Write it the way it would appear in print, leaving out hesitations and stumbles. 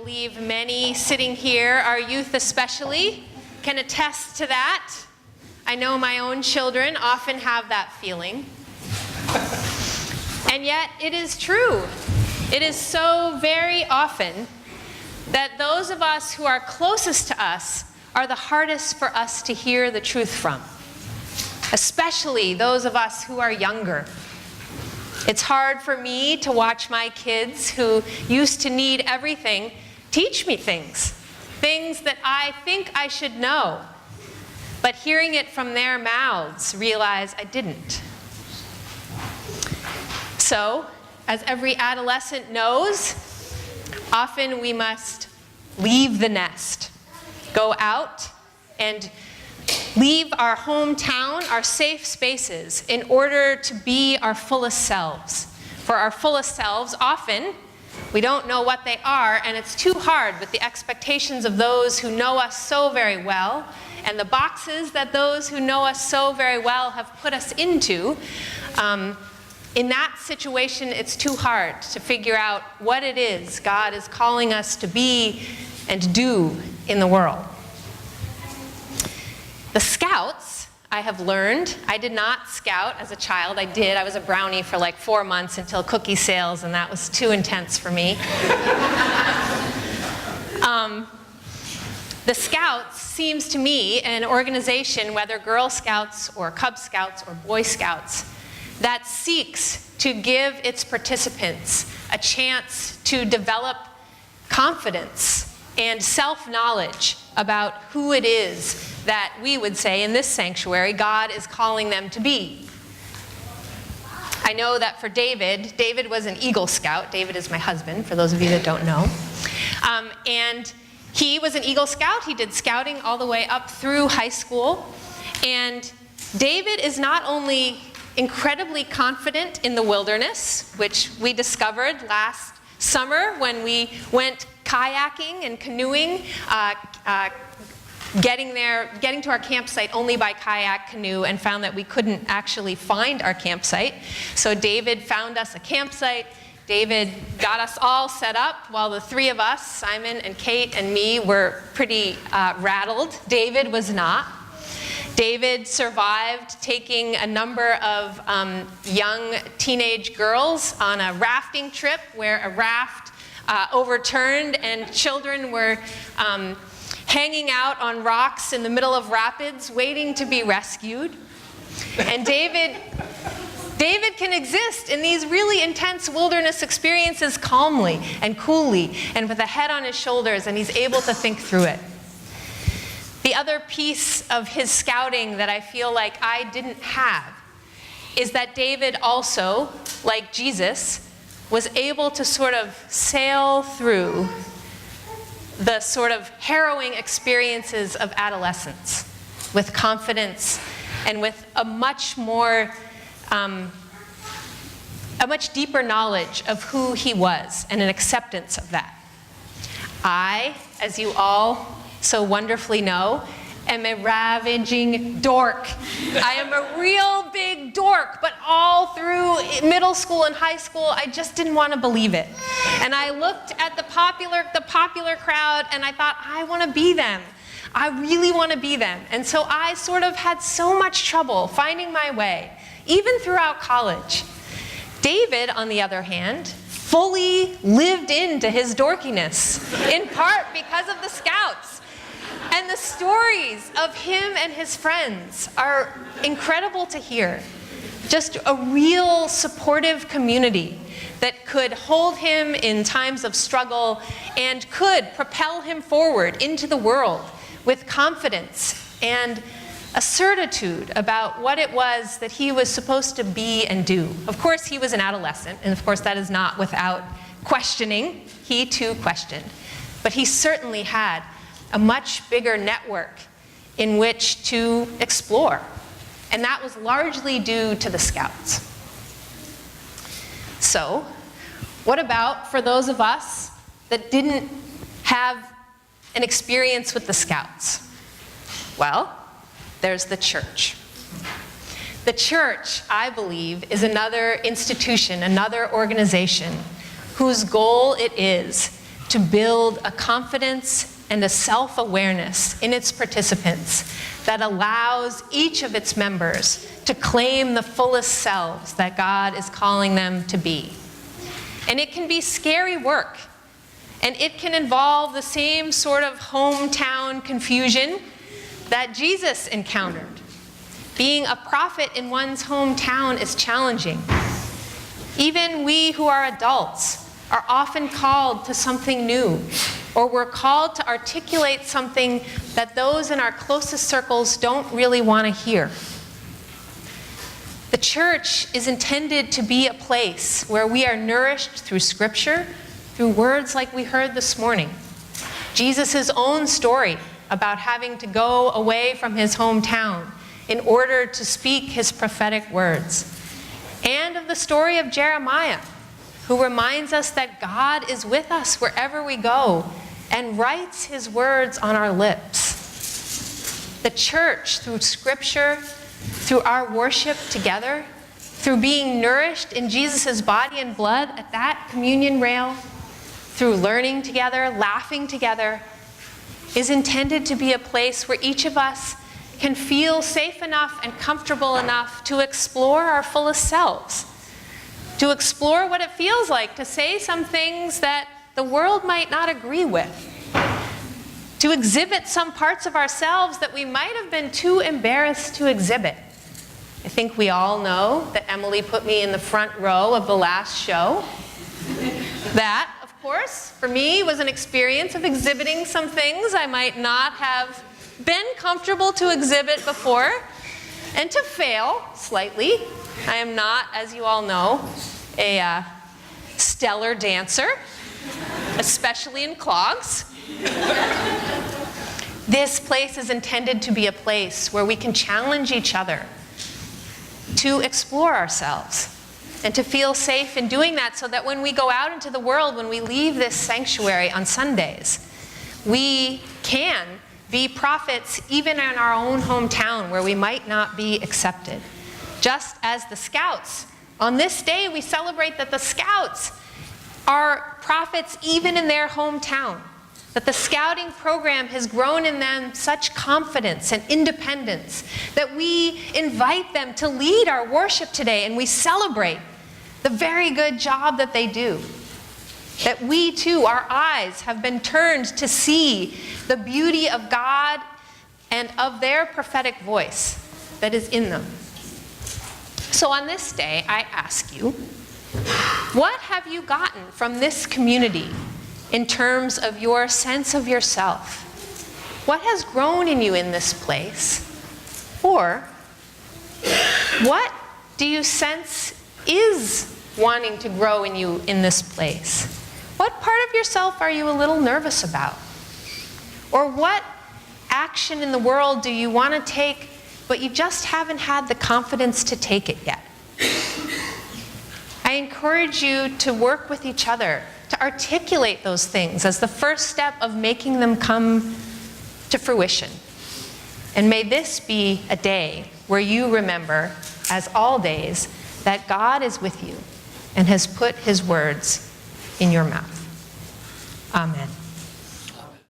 believe many sitting here, our youth especially, can attest to that. I know my own children often have that feeling. And yet it is true. It is so very often that those of us who are closest to us are the hardest for us to hear the truth from, especially those of us who are younger. It's hard for me to watch my kids who used to need everything teach me things that I think I should know, but hearing it from their mouths, realize I didn't. So, as every adolescent knows, often we must leave the nest, go out and leave our hometown, our safe spaces, in order to be our fullest selves. For our fullest selves, often, we don't know what they are, and it's too hard with the expectations of those who know us so very well, and the boxes that those who know us so very well have put us into. In that situation, it's too hard to figure out what it is God is calling us to be and do in the world. The Scouts, I have learned, I did not scout as a child. I was a brownie for like 4 months until cookie sales, and that was too intense for me. The Scouts seems to me an organization, whether Girl Scouts or Cub Scouts or Boy Scouts, that seeks to give its participants a chance to develop confidence and self-knowledge about who it is that we would say in this sanctuary God is calling them to be. I know that for David was an Eagle Scout. David is my husband, for those of you that don't know. And he was an Eagle Scout. He did scouting all the way up through high school. And David is not only incredibly confident in the wilderness, which we discovered last summer when we went kayaking and canoeing, getting to our campsite only by kayak canoe, and found that we couldn't actually find our campsite. So David found us a campsite. David got us all set up while the three of us, Simon and Kate and me, were pretty rattled. David was not. David survived taking a number of young teenage girls on a rafting trip where a raft overturned and children were hanging out on rocks in the middle of rapids waiting to be rescued. And David can exist in these really intense wilderness experiences calmly and coolly and with a head on his shoulders, and he's able to think through it. The other piece of his scouting that I feel like I didn't have is that David also, like Jesus, was able to sort of sail through the sort of harrowing experiences of adolescence with confidence and with a much deeper knowledge of who he was and an acceptance of that. I, as you all so wonderfully know, am a ravaging dork. I am a real big dork, but all through middle school and high school, I just didn't want to believe it. And I looked at the popular crowd, and I thought, I want to be them. I really want to be them. And so I sort of had so much trouble finding my way, even throughout college. David, on the other hand, fully lived into his dorkiness, in part because of the Scouts. And the stories of him and his friends are incredible to hear. Just a real supportive community that could hold him in times of struggle and could propel him forward into the world with confidence and a certitude about what it was that he was supposed to be and do. Of course, he was an adolescent, and of course that is not without questioning. He too questioned. But he certainly had a much bigger network in which to explore. And that was largely due to the Scouts. So, what about for those of us that didn't have an experience with the Scouts? Well, there's the church. The church, I believe, is another institution, another organization whose goal it is to build a confidence and a self-awareness in its participants that allows each of its members to claim the fullest selves that God is calling them to be. And it can be scary work, and it can involve the same sort of hometown confusion that Jesus encountered. Being a prophet in one's hometown is challenging. Even we who are adults are often called to something new, or we're called to articulate something that those in our closest circles don't really want to hear. The church is intended to be a place where we are nourished through Scripture, through words like we heard this morning. Jesus' own story about having to go away from his hometown in order to speak his prophetic words. And of the story of Jeremiah, who reminds us that God is with us wherever we go and writes his words on our lips. The church, through Scripture, through our worship together, through being nourished in Jesus' body and blood at that communion rail, through learning together, laughing together, is intended to be a place where each of us can feel safe enough and comfortable enough to explore our fullest selves, to explore what it feels like to say some things that the world might not agree with, to exhibit some parts of ourselves that we might have been too embarrassed to exhibit. I think we all know that Emily put me in the front row of the last show. That, of course, for me was an experience of exhibiting some things I might not have been comfortable to exhibit before, and to fail slightly. I am not, as you all know, a stellar dancer, especially in clogs. This place is intended to be a place where we can challenge each other to explore ourselves and to feel safe in doing that, so that when we go out into the world, when we leave this sanctuary on Sundays, we can be prophets even in our own hometown where we might not be accepted. Just as the Scouts, on this day we celebrate that the Scouts are prophets even in their hometown, that the Scouting program has grown in them such confidence and independence that we invite them to lead our worship today, and we celebrate the very good job that they do. That we too, our eyes have been turned to see the beauty of God and of their prophetic voice that is in them. So on this day, I ask you, what have you gotten from this community in terms of your sense of yourself? What has grown in you in this place? Or what do you sense is wanting to grow in you in this place? What part of yourself are you a little nervous about? Or what action in the world do you want to take, but you just haven't had the confidence to take it yet? I encourage you to work with each other, to articulate those things as the first step of making them come to fruition. And may this be a day where you remember, as all days, that God is with you and has put his words in your mouth. Amen.